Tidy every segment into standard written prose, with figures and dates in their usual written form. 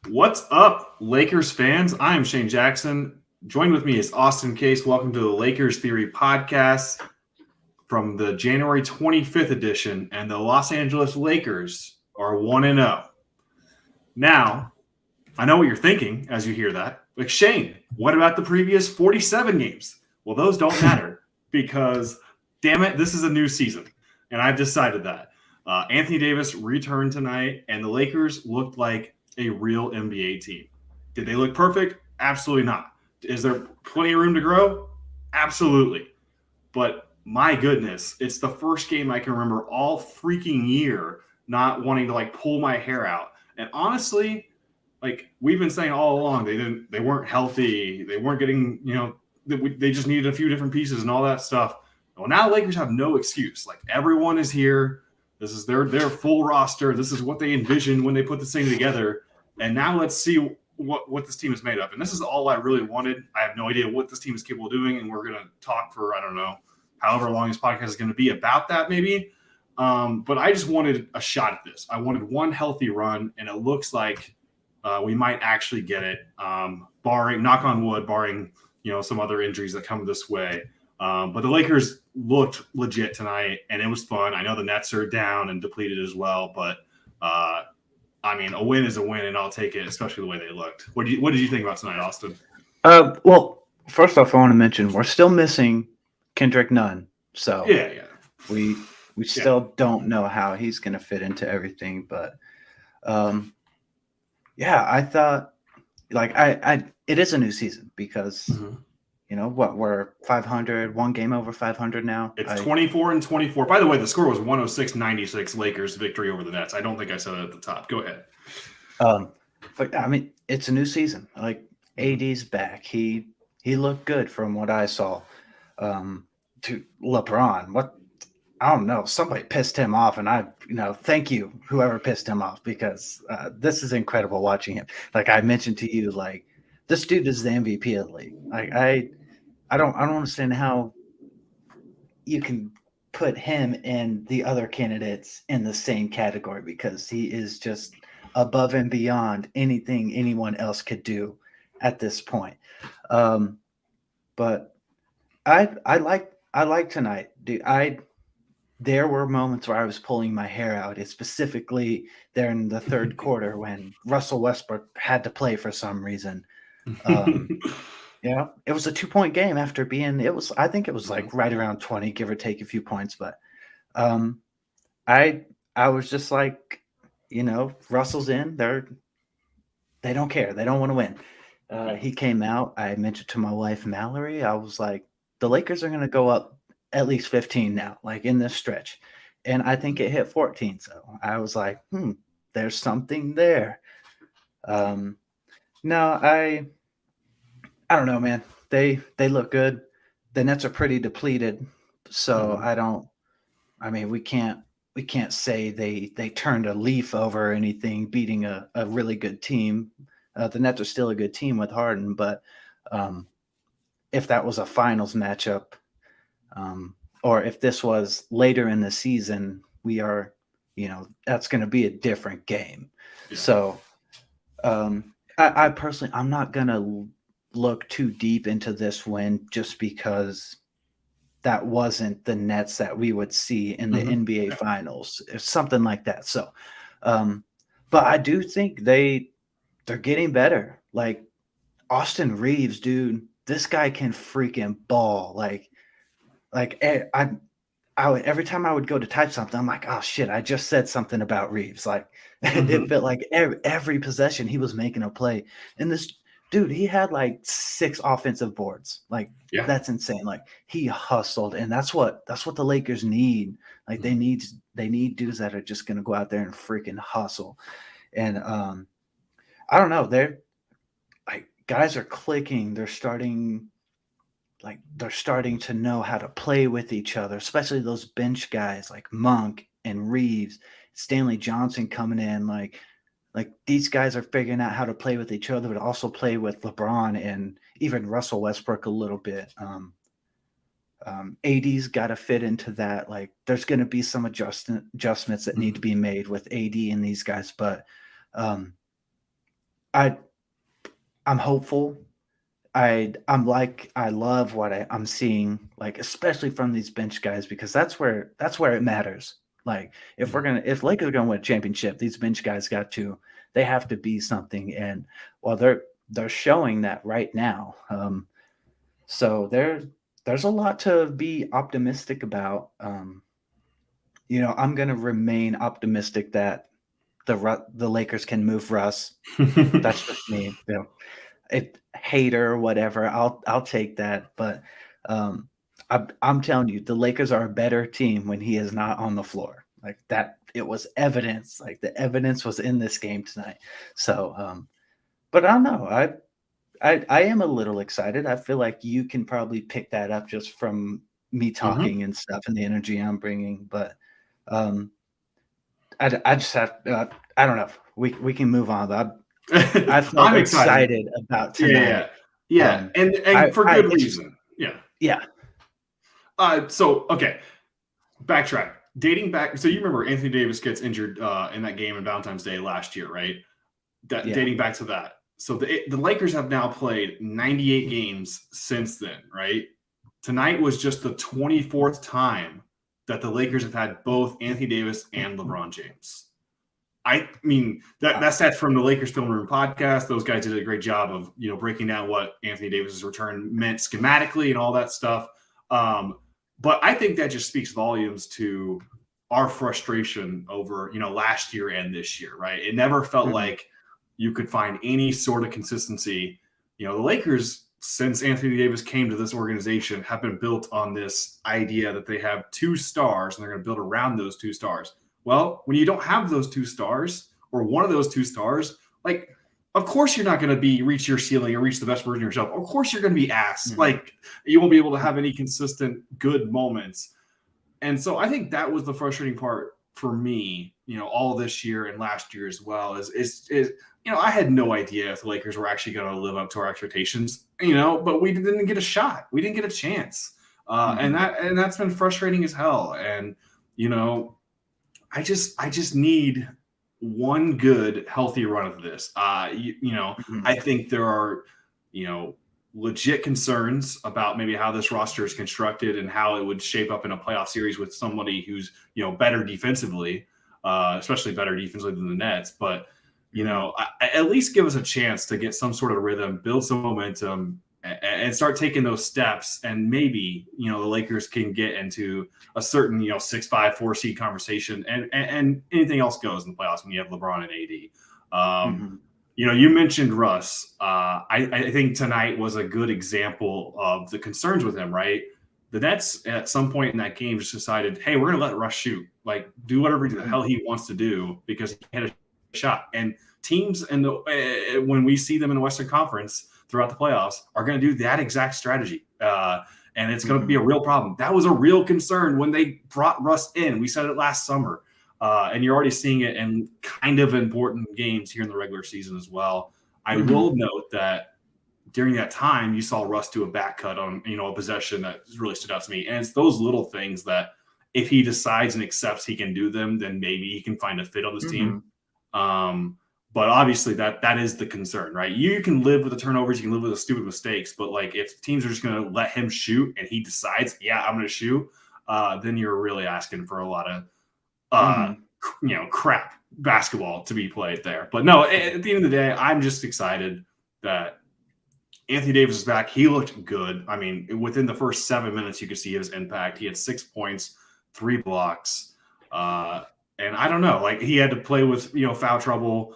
What's up, Lakers fans? I am Shane Jackson. Joined with me is Austin Case. Welcome to the Lakers Theory podcast from the January 25th edition. And the Los Angeles Lakers are 1-0. Now, I know what you're thinking as you hear that. Like, Shane, what about the previous 47 games? Well, those don't matter because, damn it, this is a new season. And I've decided that. Anthony Davis returned tonight, and the Lakers looked like a real NBA team. Did they look perfect? Absolutely not. Is there plenty of room to grow? Absolutely. But my goodness, it's the first game I can remember all freaking year not wanting to pull my hair out. And honestly, we've been saying all along, they weren't healthy, they weren't getting, they just needed a few different pieces and all that stuff. Well, now Lakers have no excuse. Like, everyone is here. This is their full roster. This is what they envisioned when they put this thing together. And now let's see what this team is made of. And this is all I really wanted. I have no idea what this team is capable of doing, and we're going to talk for, I don't know, however long this podcast is going to be about that maybe. But I just wanted a shot at this. I wanted one healthy run, and it looks like we might actually get it, barring, knock on wood, barring some other injuries that come this way. But the Lakers looked legit tonight, and it was fun. I know the Nets are down and depleted as well, but a win is a win, and I'll take it, especially the way they looked. What did you think about tonight, Austin? Well, first off, I want to mention we're still missing Kendrick Nunn, so Yeah. we still don't know how he's going to fit into everything. But I thought it is a new season because we're 500, one game over 500 now. It's 24-24. By the way, the score was 106-96 Lakers victory over the Nets. I don't think I said it at the top. Go ahead. But it's a new season. Like, AD's back. He looked good from what I saw. To LeBron, I don't know. Somebody pissed him off, and thank you, whoever pissed him off, because this is incredible watching him. Like I mentioned to you, this dude is the MVP of the league. I don't understand how you can put him and the other candidates in the same category, because he is just above and beyond anything anyone else could do at this point. But I like tonight, dude. There were moments where I was pulling my hair out. It's specifically there in the third quarter when Russell Westbrook had to play for some reason. It was a 2-point game after I think it was right around 20, give or take a few points. But I was just like, Russell's in. They don't care. They don't want to win. He came out. I mentioned to my wife, Mallory, I was like, the Lakers are going to go up at least 15 now, in this stretch. And I think it hit 14. So I was like, there's something there. No, I don't know, man. They look good. The Nets are pretty depleted. So we can't say they turned a leaf over or anything, beating a really good team. The Nets are still a good team with Harden, but if that was a finals matchup, or if this was later in the season, that's going to be a different game. Yeah. So I personally, I'm not going to look too deep into this win just because that wasn't the Nets that we would see in the NBA finals, or something like that. So, but I do think they're getting better. Like, Austin Reeves, dude, this guy can freaking ball. Every time I would go to type something, I'm like, oh shit, I just said something about Reeves. It felt like every possession he was making a play. And this dude, he had 6 offensive boards. That's insane. He hustled, and that's what the Lakers need. They need dudes that are just gonna go out there and freaking hustle. And I don't know, they're guys are clicking. They're starting to know how to play with each other, especially those bench guys like Monk and Reeves, Stanley Johnson coming in. These guys are figuring out how to play with each other, but also play with LeBron and even Russell Westbrook a little bit. AD's got to fit into that. There's going to be some adjustments that need to be made with AD and these guys, but I'm hopeful. I love what I'm seeing, like especially from these bench guys, because that's where it matters. Like if Lakers are gonna win a championship, these bench guys they have to be something. And well, they're showing that right now. So there's a lot to be optimistic about. I'm gonna remain optimistic that the Lakers can move Russ. That's just me. Hater, whatever. I'll take that. But I'm telling you, the Lakers are a better team when he is not on the floor. Like that, it was evidence. Like the evidence was in this game tonight. So, but I don't know. I am a little excited. I feel like you can probably pick that up just from me talking and stuff and the energy I'm bringing. But I just have. I don't know. We can move on. I felt I'm excited about tonight. Yeah. And for good reason. Yeah. So, okay. Backtrack. Dating back. So you remember Anthony Davis gets injured in that game on Valentine's Day last year, right? Dating back to that. So the Lakers have now played 98 games since then, right? Tonight was just the 24th time that the Lakers have had both Anthony Davis and LeBron James. I mean, that's from the Lakers Film Room podcast. Those guys did a great job of, breaking down what Anthony Davis's return meant schematically and all that stuff. But I think that just speaks volumes to our frustration over, last year and this year, right? It never felt like you could find any sort of consistency. The Lakers, since Anthony Davis came to this organization, have been built on this idea that they have two stars and they're going to build around those two stars. Well, when you don't have those two stars or one of those two stars, like, of course you're not going to reach your ceiling or reach the best version of yourself. Of course you're going to be ass. Like, you won't be able to have any consistent good moments. And so I think that was the frustrating part for me, all this year and last year as well, is I had no idea if the Lakers were actually going to live up to our expectations, but we didn't get a shot. We didn't get a chance. And that's been frustrating as hell. And, I just need one good, healthy run of this. I think there are, legit concerns about maybe how this roster is constructed and how it would shape up in a playoff series with somebody who's, better defensively, especially better defensively than the Nets. But, at least give us a chance to get some sort of rhythm, build some momentum, and start taking those steps. And maybe, the Lakers can get into a certain, 6-5, 4 seed conversation, and anything else goes in the playoffs when you have LeBron and AD. You mentioned Russ. I think tonight was a good example of the concerns with him, right? The Nets at some point in that game just decided, hey, we're going to let Russ shoot, like do whatever the hell he wants to do because he had a shot. And teams when we see them in the Western Conference throughout the playoffs are going to do that exact strategy. And it's going to be a real problem. That was a real concern when they brought Russ in. We said it last summer. And you're already seeing it in kind of important games here in the regular season as well. I will note that during that time, you saw Russ do a back cut on, a possession that really stood out to me. And it's those little things that if he decides and accepts he can do them, then maybe he can find a fit on this team. But obviously that is the concern, right? You can live with the turnovers, you can live with the stupid mistakes, but like if teams are just going to let him shoot and he decides, I'm going to shoot, then you're really asking for a lot of crap basketball to be played there. But no, at the end of the day, I'm just excited that Anthony Davis is back. He looked good. I mean, within the first 7 minutes, you could see his impact. He had 6 points, 3 blocks. And I don't know, like he had to play with, foul trouble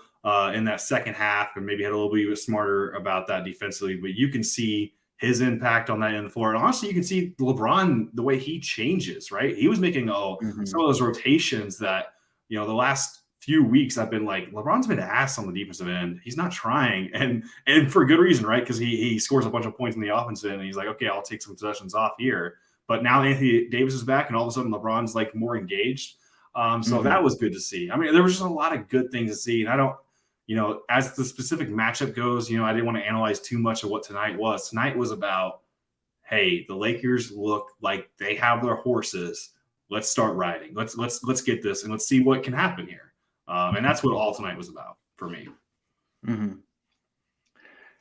in that second half and maybe had a little bit smarter about that defensively. But you can see his impact on that end of the floor. And honestly, you can see LeBron, the way he changes, right? He was making some of those rotations that, the last few weeks I've been like, LeBron's been ass on the defensive end. He's not trying. And for good reason, right? Because he scores a bunch of points in the offensive end and he's like, okay, I'll take some possessions off here. But now Anthony Davis is back and all of a sudden LeBron's like more engaged. So that was good to see. I mean, there was just a lot of good things to see. And I don't, as the specific matchup goes, I didn't want to analyze too much of what tonight was. Tonight was about, hey, the Lakers look like they have their horses. Let's start riding. Let's get this and let's see what can happen here. And that's what all tonight was about for me.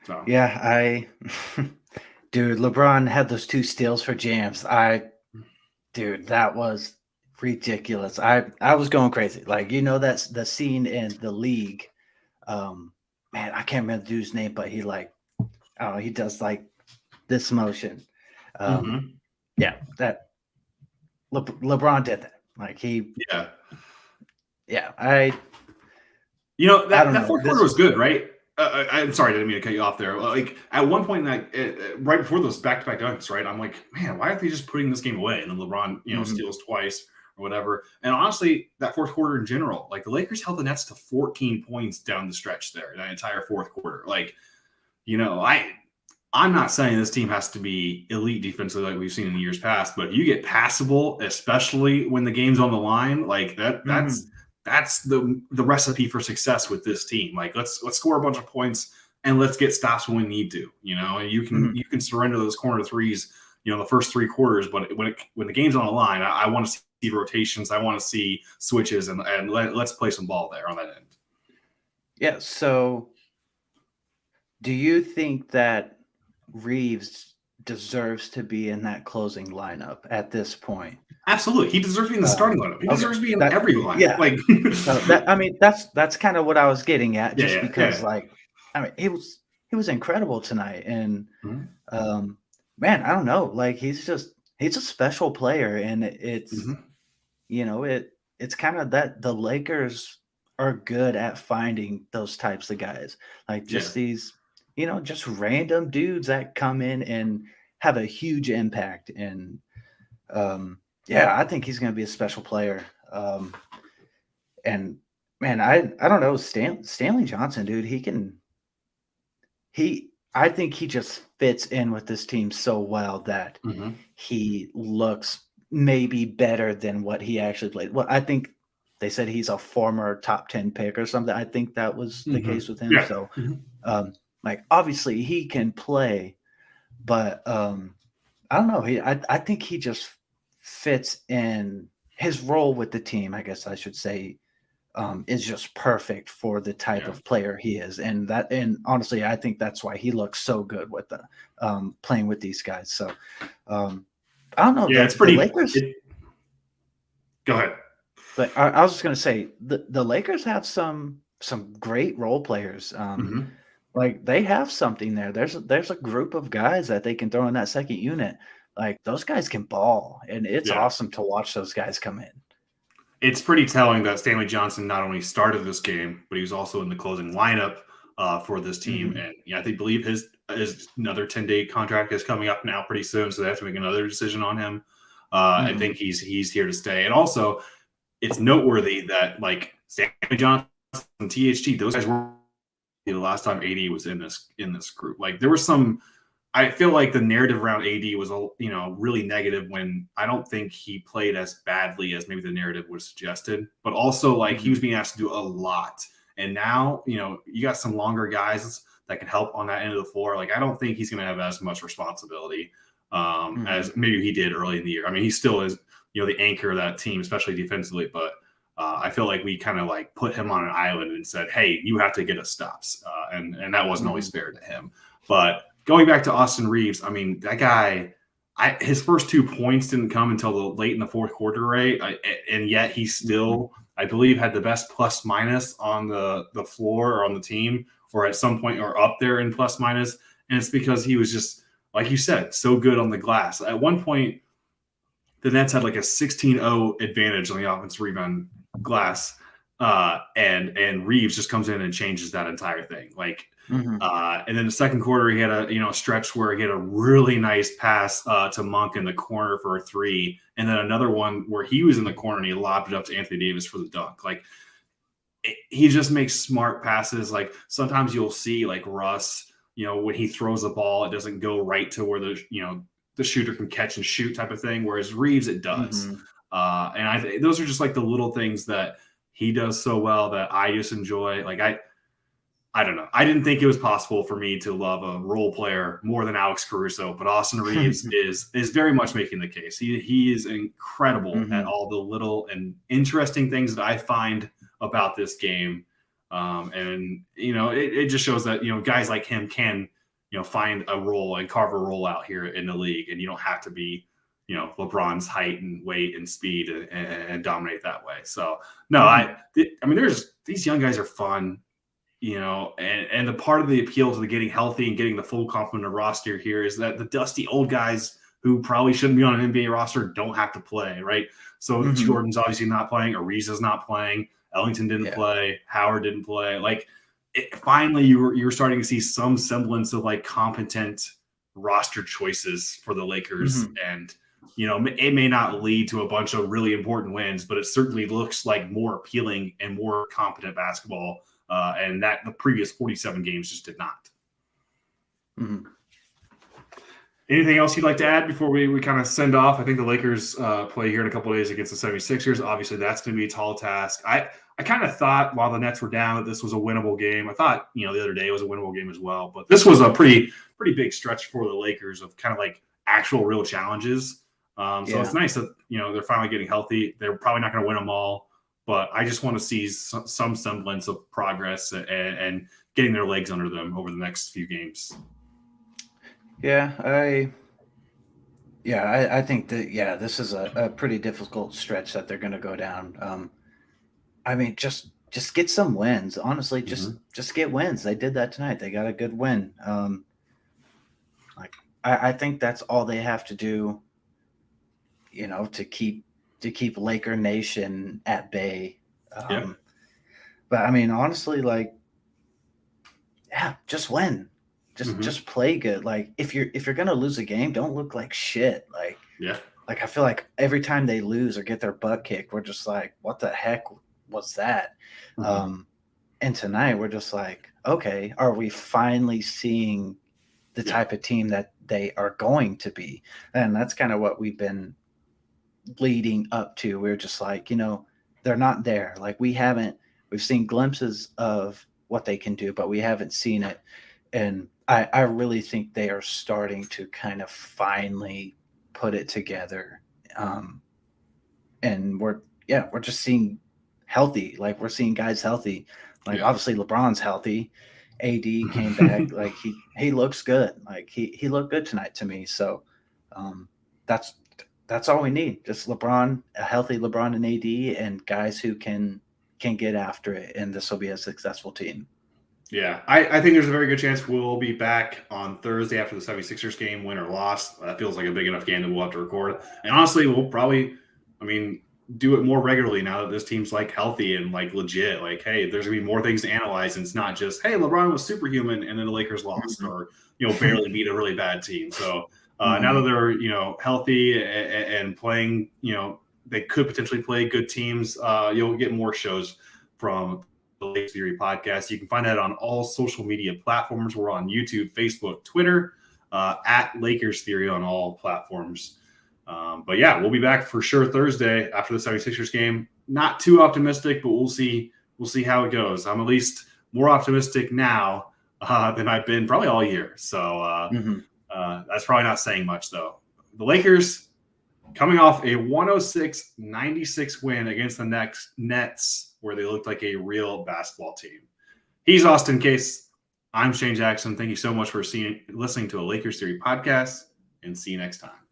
So Yeah, dude, LeBron had those 2 steals for James. Dude, that was ridiculous. I was going crazy. Like, that's the scene in The League. Man, I can't remember the dude's name, but he like, I don't know, he does like this motion. mhm. Yeah, that LeBron did that. Like Yeah. I That don't that know. fourth quarter was good, right? I'm sorry, I didn't mean to cut you off there. Like at one point, like right before those back-to-back dunks, right? I'm like, man, why aren't they just putting this game away? And then LeBron, Mhm. steals twice or whatever. And honestly, that fourth quarter in general, like the Lakers held the Nets to 14 points down the stretch there, that entire fourth quarter. Like, I'm not saying this team has to be elite defensively like we've seen in years past, but you get passable, especially when the game's on the line, like that. Mhm. That's the recipe for success with this team. Like let's score a bunch of points and let's get stops when we need to. And Mhm. you can surrender those corner threes, the first 3 quarters, but when the game's on the line, I want to see rotations, I want to see switches, and let's play some ball there on that end. Yeah, so do you think that Reeves deserves to be in that closing lineup at this point? Absolutely, he deserves to be in the starting lineup. He Okay. deserves to be in That every lineup. Yeah. Like, No, that I mean, that's kinda what I was getting at yeah, just yeah, because, yeah. like, I mean, he was incredible tonight, and, Mhm. um, man, I don't know, like, he's a special player, and it's, Mhm. it's kinda that the Lakers are good at finding those types of guys, like, Yeah. just these, just random dudes that come in and have a huge impact, and, yeah, I think he's gonna be a special player, and man, I don't know, Stanley Johnson, dude, I think he just fits in with this team so well that Mhm. he looks maybe better than what he actually played. Well, I think they said he's a former top 10 pick or something. I think that was the case Mhm. with him. Yeah. So, Mhm. like, obviously he can play, but I don't know. I think he just fits in his role with the team. I guess I should say is just perfect for the type Yeah. of player he is, and honestly, I think that's why he looks so good with the playing with these guys. So um, I don't know Yeah, it's the pretty Lakers, go ahead. but I was just gonna say the Lakers have some great role players. Mhm. Like they have something there. There's a group of guys that they can throw in that second unit. Like those guys can ball, and it's Yeah. awesome to watch those guys come in. It's pretty telling that Stanley Johnson not only started this game, but he was also in the closing lineup for this team. Mhm. And I believe his another 10-day contract is coming up now pretty soon, so they have to make another decision on him. I Mhm. think he's here to stay. And also, it's noteworthy that like Stanley Johnson and THT, those guys were the last time AD was in this group. Like there was some. I feel like the narrative around AD was really negative when I don't think he played as badly as maybe the narrative was suggested. But also like he Mhm. was being asked to do a lot, and now you got some longer guys that can help on that end of the floor. Like I don't think he's going to have as much responsibility Mhm. as maybe he did early in the year. I mean, he still is the anchor of that team, especially defensively, but. I feel like we kind of like put him on an island and said, "Hey, you have to get us stops," and that wasn't always Mhm. fair to him. But going back to Austin Reeves, I mean, that guy, his first 2 points didn't come until late in the fourth quarter, right? And yet he Mhm. still, I believe, had the best plus minus on the floor or on the team, or at some point, or up there in plus minus. And it's because he was just, like you said, so good on the glass. At one point, the Nets had like a 16-0 advantage on the offensive rebound glass, and Reeves just comes in and changes that entire thing. Like, Mhm. and then the second quarter, he had a stretch where he had a really nice pass to Monk in the corner for a three, and then another one where he was in the corner and he lobbed it up to Anthony Davis for the dunk. Like he just makes smart passes. Like sometimes you'll see like Russ, when he throws the ball, it doesn't go right to where the shooter can catch and shoot type of thing. Whereas Reeves, it does. Mhm. And I think those are just like the little things that he does so well that I just enjoy. Like I don't know. I didn't think it was possible for me to love a role player more than Alex Caruso, but Austin Reeves is very much making the case. He is incredible at Mhm. all the little and interesting things that I find about this game, and it just shows that guys like him can find a role and carve a role out here in the league, and you don't have to be, LeBron's height and weight and speed and dominate that way. So no, I mean, these young guys are fun, and the part of the appeal to the getting healthy and getting the full complement of roster here is that the dusty old guys who probably shouldn't be on an NBA roster don't have to play, right? So Jordan's obviously not playing, Ariza's not playing, Ellington didn't play, Howard didn't play. Like, finally, you were starting to see some semblance of like competent roster choices for the Lakers, and it may not lead to a bunch of really important wins, but it certainly looks like more appealing and more competent basketball, and that the previous 47 games just did not. Anything else you'd like to add before we kind of send off? I think the Lakers play here in a couple of days against the 76ers. Obviously, that's going to be a tall task. I kind of thought while the Nets were down that this was a winnable game. I thought, the other day was a winnable game as well. But this was a pretty big stretch for the Lakers of kind of like actual real challenges. So it's nice that, they're finally getting healthy. They're probably not going to win them all. But I just want to see some semblance of progress and getting their legs under them over the next few games. Yeah, I think that, this is a pretty difficult stretch that they're going to go down. I mean, just get some wins. Honestly, just get wins. They did that tonight. They got a good win. I think that's all they have to do, to keep Laker Nation at bay. But I mean, honestly, just win. Just play good. Like, if you're gonna lose a game, don't look like shit. Like I feel like every time they lose or get their butt kicked, we're just like, what the heck was that? And tonight we're just like, okay, are we finally seeing the type of team that they are going to be? And that's kind of what we've been leading up to. We're just like, they're not there. Like, we've seen glimpses of what they can do, but we haven't seen it. And I really think they are starting to kind of finally put it together. And we're just seeing healthy. Like, we're seeing guys healthy. Like, obviously LeBron's healthy. AD came back. Like, he looks good. Like, he looked good tonight to me. So that's all we need. Just LeBron, a healthy LeBron and AD, and guys who can get after it. And this will be a successful team. Yeah, I think there's a very good chance we'll be back on Thursday after the 76ers game, win or loss. That feels like a big enough game that we'll have to record. And honestly, we'll probably, do it more regularly now that this team's like healthy and like legit. Like, hey, there's gonna be more things to analyze, and it's not just, hey, LeBron was superhuman and then the Lakers lost or barely beat a really bad team. So now that they're healthy and playing, they could potentially play good teams. You'll get more shows from the Lakers Theory podcast. You can find that on all social media platforms. We're on YouTube, Facebook, Twitter, at Lakers Theory on all platforms. But yeah, we'll be back for sure Thursday after the 76ers game. Not too optimistic, but we'll see how it goes. I'm at least more optimistic now than I've been probably all year. So that's probably not saying much, though. The Lakers coming off a 106-96 win against the Nets, where they looked like a real basketball team. He's Austin Case. I'm Shane Jackson. Thank you so much for listening to a Lakers Theory podcast, and see you next time.